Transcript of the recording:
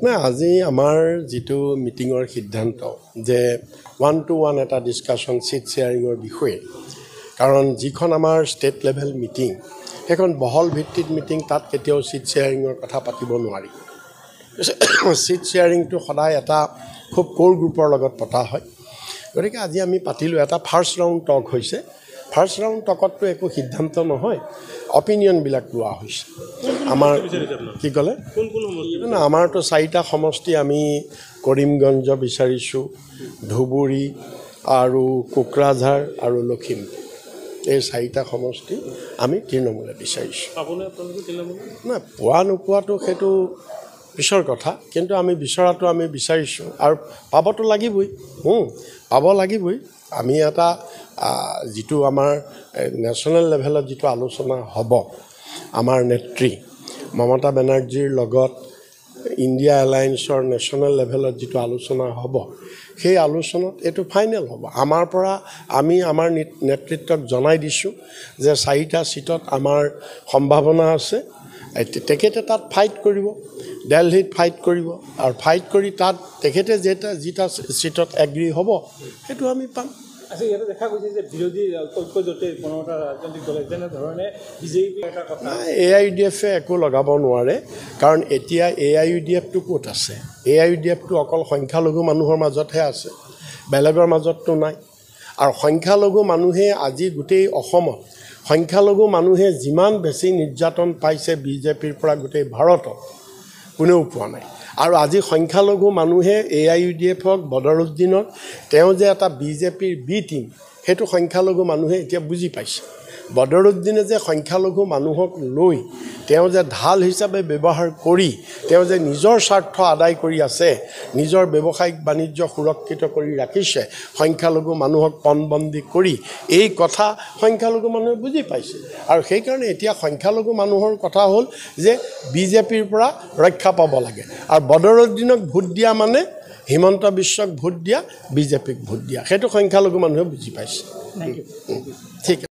না আজি আমাৰ যেটো মিটিঙৰ সিদ্ধান্ত যে 1-to-1 এটা ডিসকাশন সিট শেয়াৰিঙৰ বিষয়ে কাৰণ যিখন আমাৰ ষ্টেট লেভেল মিটিং সেইখন বহল ভিত্তিত মিটিং তাত কেতিয়াও সিট শেয়াৰিঙৰ কথা পাতিব নোৱাৰি সিট শেয়াৰিংটো সদায় এটা খুব কোৰ গ্ৰুপৰ লগত পতা হয় গতিকে আজি আমি পাতিলো এটা ফাৰ্স্ট ৰাউণ্ড টক হৈছে ফাৰ্স্ট ৰাউণ্ড টকতটো একো সিদ্ধান্ত নহয় অপিনিয়ন বিলাক লোৱা হৈছে আমাৰ কি কলে না আমাৰটো 4টা সমষ্টি আমি কৰিমগঞ্জ বিচাৰিছো ধুবুৰী আৰু কোকৰাঝাৰ আৰু লখিমপুৰ এই 4টা সমষ্টি আমি তৃণমূলে বিচাৰিছো না পোৱা নোপোৱাটো সেইটো পিছৰ কথা কিন্তু আমি বিচৰাটো আমি বিচাৰিছো আৰু পাবটো লাগিবই পাব লাগিবই আমি এটা যেটো আমাৰ নেশ্যনেল লেভেলত যেটো আলোচনা হ'ব আমাৰ নেত্ৰী মমতা বেনাৰ্জীৰ লগত ইণ্ডিয়া এলায়েন্সৰ নেশ্যনেল লেভেলত যেটো আলোচনা হ'ব সেই আলোচনাত এটো ফাইনেল হ'ব আমাৰ পৰা আমি আমাৰ নেতৃত্বক জনাই দিছো যে 4টা সিটত আমাৰ সম্ভাৱনা আছে তেখেতে তাত ফাইট কৰিব দিল্লীত ফাইট কৰিব আৰু ফাইট কৰি তাত তেখেতে যেটা সিটত এগ্ৰি হ'ব হেতু আমি পাম আজি এটা দেখা গৈছে যে বিৰোধী ঐক্যজোটে কোনোটা ৰাজনৈতিক দলে যেনে ধৰণে বিজেপি এটা কথা AIUDF একো লগাব নোৱাৰে কাৰণ এতিয়া AIUDF টো ক'ত আছে AIUDF টো অকল সংখ্যালঘু মানুহৰ মাজতহে আছে বেলেগৰ মাজতটো নাই আৰু সংখ্যালঘু মানুহে আজি গোটেই অসমত সংখ্যালঘু মানুহে যিমান বেছি নিৰ্যাতন পাইছে বিজেপিৰ পৰা গোটেই ভাৰতত কোনেও পোৱা নাই আৰু আজি সংখ্যালঘু মানুহে AIUDFক বদৰুদ্দিনক তেওঁ যে এটা বিজেপিৰ বি টিম হেতু সংখ্যালঘু মানুহে এতিয়া বুজি পাইছে বদৰুদ্দিনে যে সংখ্যালঘু মানুহক লৈ তেওঁ যে ঢাল হিচাপে ব্যৱহাৰ কৰি তেওঁ যে নিজৰ স্বাৰ্থ আদায় কৰি আছে নিজৰ ব্যৱসায়িক বাণিজ্য সুৰক্ষিত কৰি ৰাখিছে সংখ্যালঘু মানুহক পণবন্দী কৰি এই কথা সংখ্যালঘু মানুহে বুজি পাইছে আৰু সেই কাৰণে এতিয়া সংখ্যালঘু মানুহৰ কথা হ'ল যে বিজেপিৰ পৰা ৰক্ষা পাব লাগে আৰু বদৰুদ্দিনক ভোট দিয়া মানে হিমন্ত বিশ্বক ভোট দিয়া বিজেপিক ভোট দিয়া হেতু সংখ্যালঘু মানুহে বুজি পাইছে ঠিক